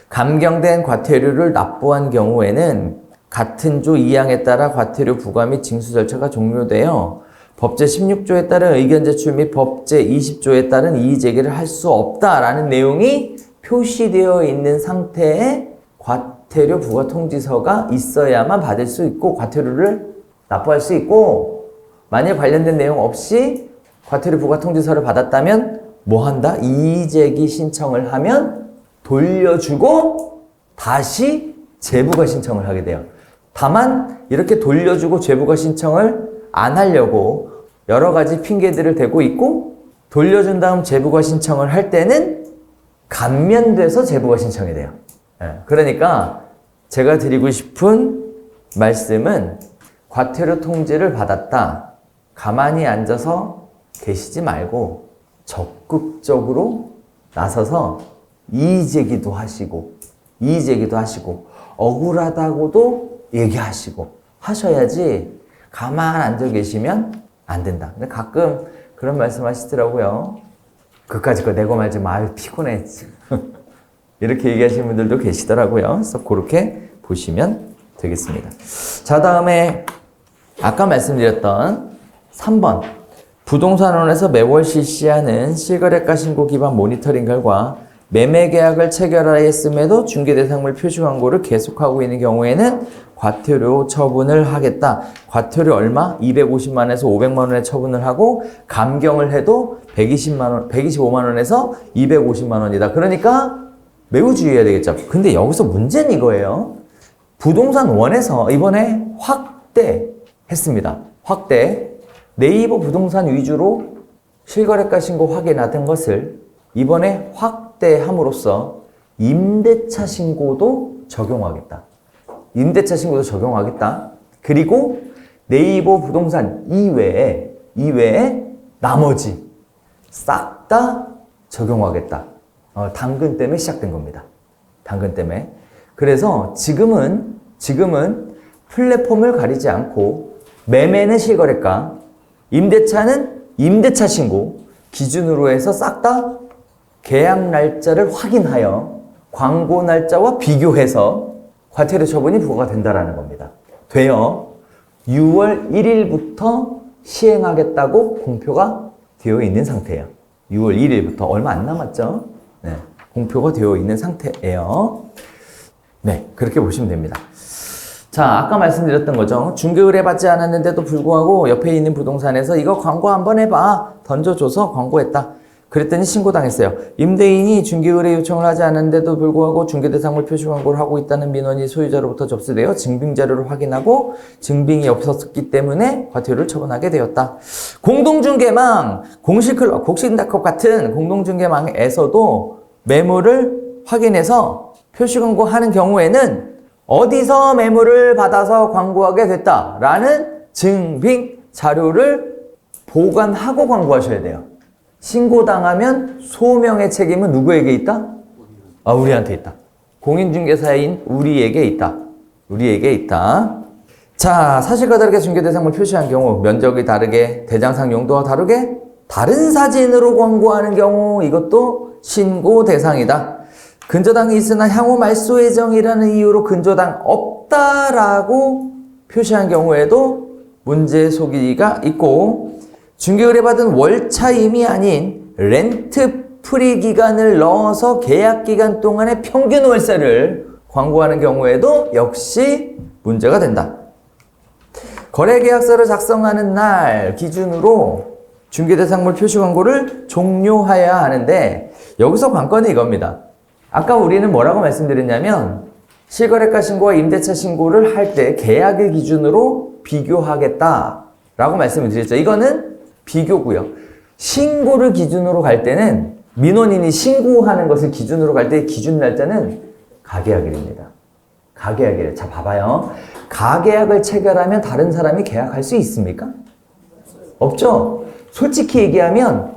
감경된 과태료를 납부한 경우에는 같은 조 2항에 따라 과태료 부과 및 징수 절차가 종료되어 법제 16조에 따른 의견 제출 및 법제 20조에 따른 이의 제기를 할 수 없다라는 내용이 표시되어 있는 상태에 과태료 부과 통지서가 있어야만 받을 수 있고 과태료를 납부할 수 있고, 만일 관련된 내용 없이 과태료 부과 통지서를 받았다면 뭐 한다? 이의 제기 신청을 하면 돌려주고 다시 재부과 신청을 하게 돼요. 다만 이렇게 돌려주고 재부과 신청을 안 하려고 여러 가지 핑계들을 대고 있고, 돌려준 다음 재부과 신청을 할 때는 감면돼서 재부과 신청이 돼요. 그러니까 제가 드리고 싶은 말씀은 과태료 통지를 받았다. 가만히 앉아서 계시지 말고 적극적으로 나서서 이의제기도 하시고 억울하다고도 얘기하시고 하셔야지 가만 앉아 계시면 안 된다. 근데 가끔 그런 말씀 하시더라고요. 그까짓 거 내고 말지 마. 아유, 피곤해. 이렇게 얘기하시는 분들도 계시더라고요. 그래서 그렇게 보시면 되겠습니다. 자, 다음에 아까 말씀드렸던 3번. 부동산원에서 매월 실시하는 실거래가 신고 기반 모니터링 결과 매매 계약을 체결하였음에도 중개 대상물 표시 광고를 계속하고 있는 경우에는 과태료 처분을 하겠다. 과태료 얼마? 250만 원에서 500만 원에 처분을 하고, 감경을 해도 125만 원에서 250만 원이다. 그러니까 매우 주의해야 되겠죠. 근데 여기서 문제는 이거예요. 부동산원에서 이번에 확대했습니다. 확대. 네이버 부동산 위주로 실거래가 신고 확인하던 것을 이번에 확대함으로써 임대차 신고도 적용하겠다. 임대차 신고도 적용하겠다. 그리고 네이버 부동산 이외에 나머지 싹 다 적용하겠다. 당근 때문에 시작된 겁니다. 당근 때문에. 그래서 지금은 플랫폼을 가리지 않고 매매는 실거래가, 임대차는 임대차 신고 기준으로 해서 싹 다 계약 날짜를 확인하여 광고 날짜와 비교해서 과태료 처분이 부과가 된다라는 겁니다. 되어 6월 1일부터 시행하겠다고 공표가 되어 있는 상태예요. 6월 1일부터 얼마 안 남았죠? 네, 공표가 되어 있는 상태예요. 네, 그렇게 보시면 됩니다. 자, 아까 말씀드렸던 거죠. 중개 의뢰받지 않았는데도 불구하고 옆에 있는 부동산에서 이거 광고 한번 해봐. 던져줘서 광고했다. 그랬더니 신고당했어요. 임대인이 중개 의뢰 요청을 하지 않았는데도 불구하고 중개 대상물 표시 광고를 하고 있다는 민원이 소유자로부터 접수되어 증빙 자료를 확인하고 증빙이 없었기 때문에 과태료를 처분하게 되었다. 공동중개망, 공실클럽, 곡신닷컴 같은 공동중개망에서도 매물을 확인해서 표시 광고하는 경우에는 어디서 매물을 받아서 광고하게 됐다라는 증빙 자료를 보관하고 광고하셔야 돼요. 신고당하면 소명의 책임은 누구에게 있다? 우리한테 있다. 공인중개사인 우리에게 있다. 우리에게 있다. 자, 사실과 다르게 중개대상물 표시한 경우, 면적이 다르게, 대장상 용도와 다르게 다른 사진으로 광고하는 경우, 이것도 신고 대상이다. 근저당이 있으나 향후 말소 예정이라는 이유로 근저당 없다라고 표시한 경우에도 문제 소지가 있고, 중개 의뢰받은 월차임이 아닌 렌트 프리 기간을 넣어서 계약 기간 동안의 평균 월세를 광고하는 경우에도 역시 문제가 된다. 거래계약서를 작성하는 날 기준으로 중개대상물 표시 광고를 종료해야 하는데, 여기서 관건이 이겁니다. 아까 우리는 뭐라고 말씀드렸냐면 실거래가 신고와 임대차 신고를 할 때 계약일 기준으로 비교하겠다라고 말씀을 드렸죠. 이거는 비교고요. 신고를 기준으로 갈 때는, 민원인이 신고하는 것을 기준으로 갈 때 기준 날짜는 가계약일입니다. 가계약일. 자, 봐봐요. 가계약을 체결하면 다른 사람이 계약할 수 있습니까? 없죠? 솔직히 얘기하면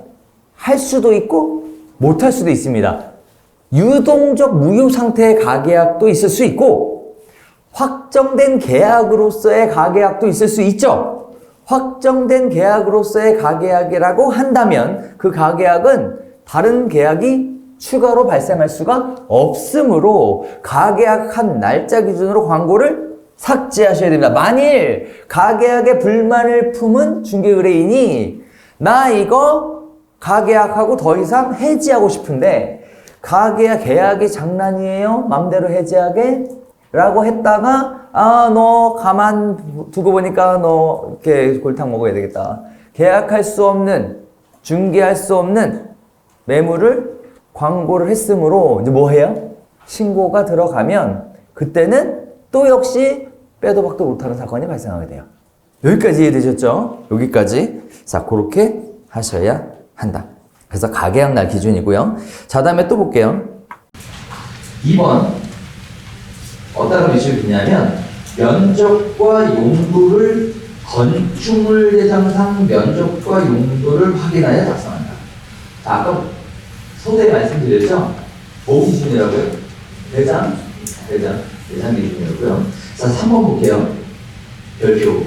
할 수도 있고 못 할 수도 있습니다. 유동적 무효 상태의 가계약도 있을 수 있고 확정된 계약으로서의 가계약도 있을 수 있죠. 확정된 계약으로서의 가계약이라고 한다면 그 가계약은 다른 계약이 추가로 발생할 수가 없으므로 가계약한 날짜 기준으로 광고를 삭제하셔야 됩니다. 만일 가계약에 불만을 품은 중개 의뢰인이 나 이거 가계약하고 더 이상 해지하고 싶은데 가계약 계약이 장난이에요? 맘대로 해지하게? 라고 했다가 너 가만 두고 보니까 너 이렇게 골탕 먹어야 되겠다. 계약할 수 없는, 중개할 수 없는 매물을 광고를 했으므로 이제 뭐 해요? 신고가 들어가면 그때는 또 역시 빼도 박도 못하는 사건이 발생하게 돼요. 여기까지 이해되셨죠? 여기까지. 자, 그렇게 하셔야 한다. 그래서 가계약 날 기준이고요. 자, 다음에 또 볼게요. 2번. 어떤 이슈를 두냐면 면적과 용도를 건축물 대장상 면적과 용도를 확인하여 작성한다. 자, 아까 소대에 말씀드렸죠? 뭐 기준이라고요? 대장 기준이라고요. 자, 3번 볼게요. 별표.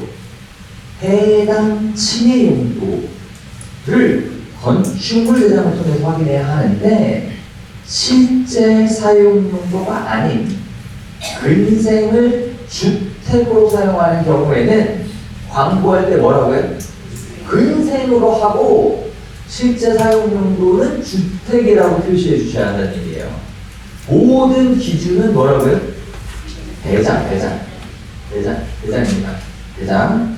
해당 층의 용도를 건축물 대장을 통해서 확인해야 하는데 실제 사용 용도가 아닌 근생을 주택으로 사용하는 경우에는 광고할 때 뭐라고요? 근생으로 하고 실제 사용 용도는 주택이라고 표시해 주셔야 한다는 얘기예요. 모든 기준은 뭐라고요? 대장입니다. 대장.